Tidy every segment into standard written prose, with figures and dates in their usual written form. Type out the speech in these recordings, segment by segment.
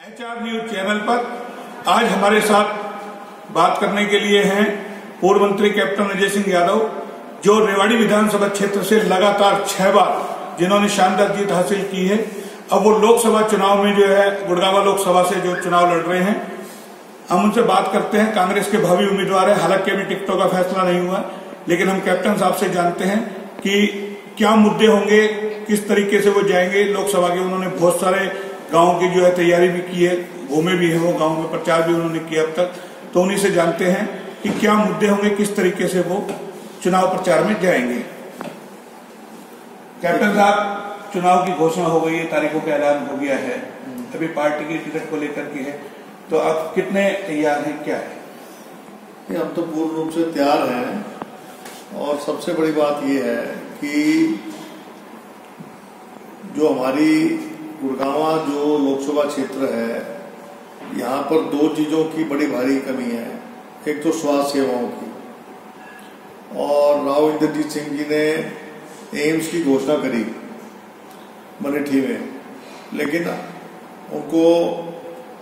HR news channel पर आज हमारे साथ बात करने के लिए हैं पूर्व मंत्री कैप्टन अजय सिंह यादव, जो रेवाड़ी विधानसभा क्षेत्र से लगातार 6 बार जिन्होंने शानदार जीत हासिल की है। अब वो लोकसभा चुनाव में जो है गुड़गांव लोकसभा से जो चुनाव लड़ रहे हैं, हम उनसे बात करते हैं। कांग्रेस के भावी उम्मीदवार है, हालांकि अभी टिकटों का फैसला नहीं हुआ, लेकिन हम कैप्टन साहब से जानते हैं कि क्या मुद्दे होंगे, किस तरीके से वो जाएंगे लोकसभा के। उन्होंने बहुत सारे गांव की जो है तैयारी भी की है, घूमे भी हैं, वो गांव में प्रचार भी उन्होंने किया अब तक। तो उन्हीं से जानते हैं कि क्या मुद्दे होंगे, किस तरीके से वो चुनाव प्रचार में जाएंगे। कैप्टन साहब, चुनाव की घोषणा हो गई है, तारीखों का ऐलान हो गया है, अभी पार्टी की टिकट को लेकर के है, तो आप कितने तैयार हैं, क्या है? हम तो पूर्ण रूप से तैयार हैं, और सबसे बड़ी बात यह है कि जो हमारी गुड़गांव जो लोकसभा क्षेत्र है, यहाँ पर 2 चीजों की बड़ी भारी कमी है। एक तो स्वास्थ्य सेवाओं की, और राव इंद्रजीत सिंह जी ने एम्स की घोषणा करी मनेठी में, लेकिन उनको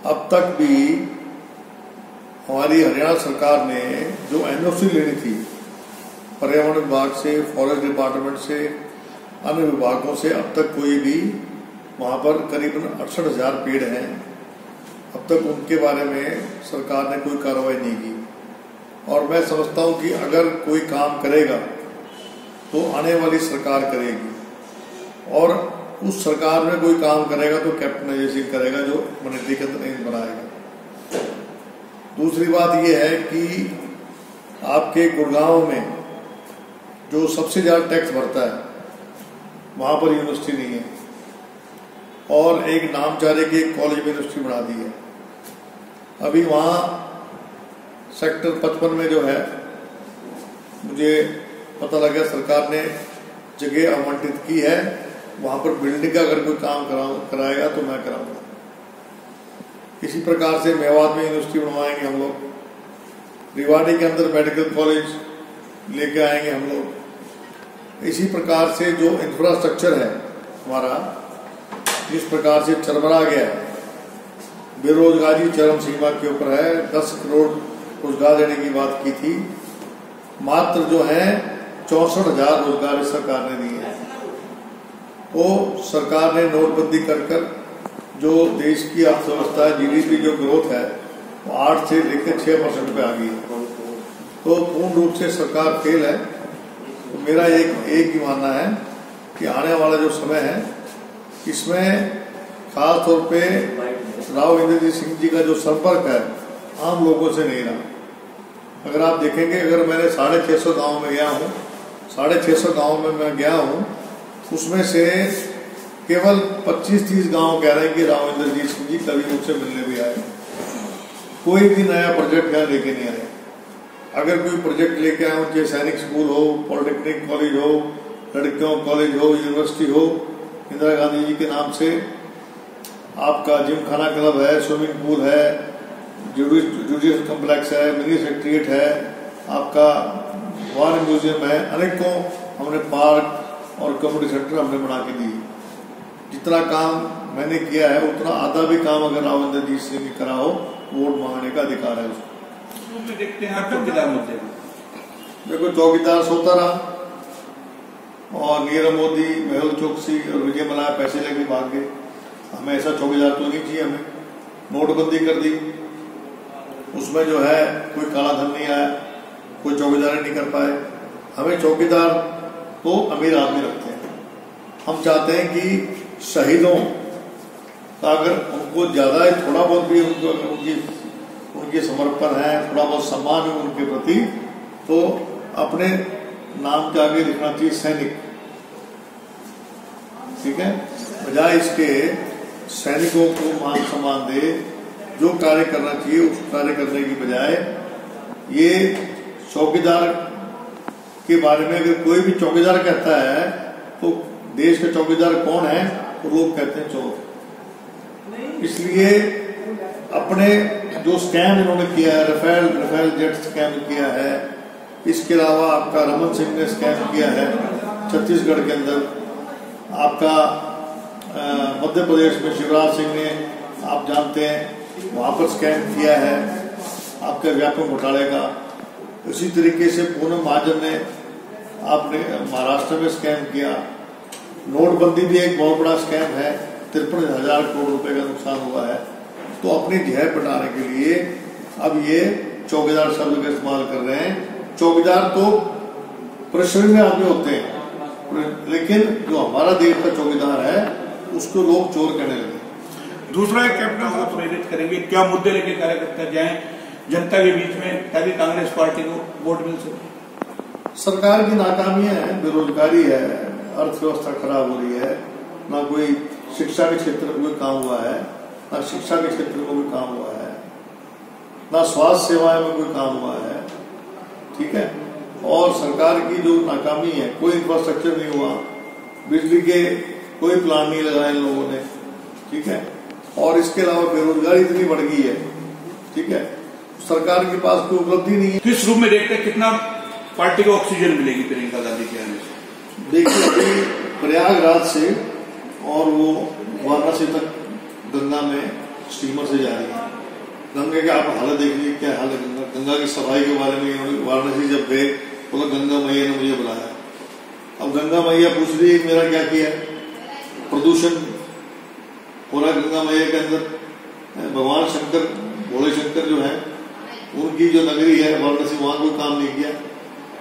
अब तक भी हमारी हरियाणा सरकार ने जो NOC लेनी थी पर्यावरण विभाग से, फॉरेस्ट डिपार्टमेंट से, अन्य विभागों से, अब तक कोई भी, वहां पर करीबन 68,000 पेड़ हैं, अब तक उनके बारे में सरकार ने कोई कार्रवाई नहीं की। और मैं समझता हूं कि अगर कोई काम करेगा तो आने वाली सरकार करेगी, और उस सरकार में कोई काम करेगा तो कैप्टन अजय सिंह करेगा, जो मनेठी के अंदर बनाएगा। दूसरी बात यह है कि आपके गुड़गांव में जो सबसे ज्यादा टैक्स भरता है, वहां पर यूनिवर्सिटी नहीं है, और एक नामचारे की कॉलेज में यूनिवर्सिटी बना दी है। अभी वहां सेक्टर 55 में जो है, मुझे पता लगा सरकार ने जगह आवंटित की है, वहां पर बिल्डिंग का अगर कोई काम कराएगा तो मैं कराऊंगा। इसी प्रकार से मेवात में यूनिवर्सिटी बनवाएंगे हम लोग, रेवाड़ी के अंदर मेडिकल कॉलेज लेके आएंगे हम लोग। इसी प्रकार से जो इंफ्रास्ट्रक्चर है हमारा, जिस प्रकार से चरमरा गया है, बेरोजगारी चरम सीमा के ऊपर है, 10 करोड़ रोजगार देने की बात की थी, मात्र जो है 64,000 रोजगार इस सरकार ने दिए हैं। तो सरकार ने नोटबंदी कर जो देश की अर्थव्यवस्था है, GDP जो ग्रोथ है, वो 8 से लेकर 6% पे आ गई है। तो पूर्ण रूप से सरकार फेल है। तो मेरा एक ही मानना है कि आने वाला जो समय है, इसमें खास तौर पे राव इंद्रजीत सिंह जी का जो संपर्क है आम लोगों से नहीं रहा। अगर आप देखेंगे, अगर मैंने 650 गांव में गया हूँ, 650 गांव में मैं गया हूँ, उसमें से केवल 25-30 गांव कह रहे हैं कि राव इंद्रजीत सिंह जी कभी मुझसे मिलने भी आए, कोई भी नया प्रोजेक्ट यहाँ लेके नहीं आए। अगर कोई प्रोजेक्ट लेके आए, चाहे सैनिक स्कूल हो, पॉलिटेक्निक कॉलेज हो, लड़कियों कॉलेज हो, यूनिवर्सिटी हो, इंदिरा गांधी जी के नाम से आपका जिम खाना क्लब है, स्विमिंग पूल है, जुडिशियल कॉम्प्लेक्स है, मिनी सेक्रेटरीट है, आपका वार म्यूजियम है, अनेकों हमने पार्क और कम्युनिटी सेंटर हमने बना के दिए। जितना काम मैंने किया है, उतना आधा भी काम अगर राव इंद्रजीत सिंह ने करा हो, वोट मांगने का अधिकार है उसको। देखते हैं आप चौकीदार मुद्दे। देखो, चौकीदार सोता रहा, और नीरव मोदी, मेहुल चोकसी और विजय मल्ल्या पैसे लेके भाग गए। हमें ऐसा चौकीदार तो नहीं चाहिए। हमें नोटबंदी कर दी, उसमें जो है कोई काला धन नहीं आया, कोई चौकीदारी नहीं कर पाए। हमें चौकीदार तो अमीर आदमी रखते हैं। हम चाहते हैं कि शहीदों का अगर उनको ज्यादा है, थोड़ा बहुत भी उनको उनकी समर्पण है, थोड़ा बहुत सम्मान है उनके प्रति, तो अपने नाम के आगे लिखना चाहिए सैनिक। ठीक है, बजाय इसके सैनिकों को मान सम्मान दे, जो कार्य करना चाहिए उस कार्य करने की बजाय ये चौकीदार के बारे में अगर कोई भी चौकीदार कहता है तो देश के चौकीदार कौन है, तो लोग कहते हैं चोर। इसलिए अपने जो स्कैम इन्होंने किया है, रफेल जेट स्कैम किया है, इसके अलावा आपका रमन सिंह ने स्कैम किया है छत्तीसगढ़ के अंदर, आपका मध्य प्रदेश में शिवराज सिंह ने आप जानते हैं वहां पर स्कैम किया है आपके व्यापक घोटाले का। उसी तरीके से पूनम महाजन ने आपने महाराष्ट्र में स्कैम किया। नोटबंदी भी एक बहुत बड़ा स्कैम है, 53,000 करोड़ रुपए का नुकसान हुआ है। तो अपनी ध्येय बनाने के लिए अब ये चौकीदार शब्द का इस्तेमाल कर रहे हैं। चौकीदार तो परिश्रमी में आदमी होते हैं, लेकिन जो हमारा देश का चौकीदार है उसको लोग चोर कहने लगे। दूसरा एक कैप्टन को प्रेरित करेंगे, क्या मुद्दे लेके कार्यकर्ता जाएं जनता के बीच में ताकि कांग्रेस पार्टी को वोट मिल सके? सरकार की नाकामियां हैं, बेरोजगारी है, अर्थव्यवस्था खराब हो रही है, ना कोई शिक्षा के क्षेत्र में कोई काम हुआ है, ना शिक्षा के क्षेत्र में कोई काम हुआ है, ना स्वास्थ्य सेवाएं में कोई काम हुआ है। ठीक है, और सरकार की जो नाकामी है, कोई इंफ्रास्ट्रक्चर नहीं हुआ, बिजली के कोई प्लान नहीं लगाए इन लोगों ने। ठीक है, और इसके अलावा बेरोजगारी इतनी बढ़ गई है। ठीक है, सरकार के पास कोई उपलब्धि नहीं है। किस रूप में देखते हैं कितना पार्टी को ऑक्सीजन मिलेगी प्रियंका गांधी के आने से? देखिए, अभी प्रयागराज से और वो वाराणसी तक गंगा में स्टीमर से जा रही है। गंगा के आप हालत देख लीजिए, क्या हाल है गंगा की सफाई के बारे में। वाराणसी जब गए बोला गंगा मैया ने मुझे बुलाया। अब गंगा मैया पूछ रही है मेरा क्या किया, प्रदूषण हो रहा है गंगा मैया के अंदर। भगवान शंकर, भोले शंकर जो है, उनकी जो नगरी है वाराणसी, वहां कोई काम नहीं किया।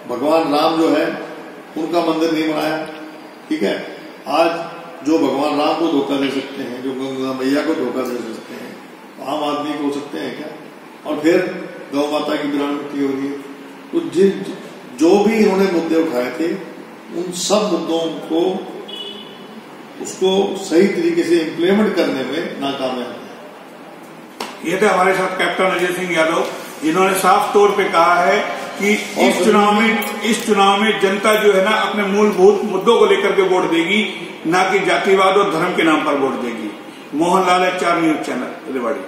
भगवान राम जो है उनका मंदिर नहीं बनाया। ठीक है, आज जो भगवान राम को धोखा दे सकते हैं, जो गंगा मैया को धोखा दे सकते हैं, आम आदमी को हो सकते हैं क्या? और फिर गौ माता की विरानती हो रही है। तो जो भी इन्होंने मुद्दे उठाए थे उन सब मुद्दों को उसको सही तरीके से इम्प्लीमेंट करने में नाकामयाब है। ये थे हमारे साथ कैप्टन अजय सिंह यादव, जिन्होंने साफ तौर पे कहा है कि इस चुनाव में जनता जो है ना अपने मूलभूत मुद्दों को लेकर के वोट देगी, ना कि जातिवाद और धर्म के नाम पर वोट देगी। Mohan Lal, 4 news channel, Rewari.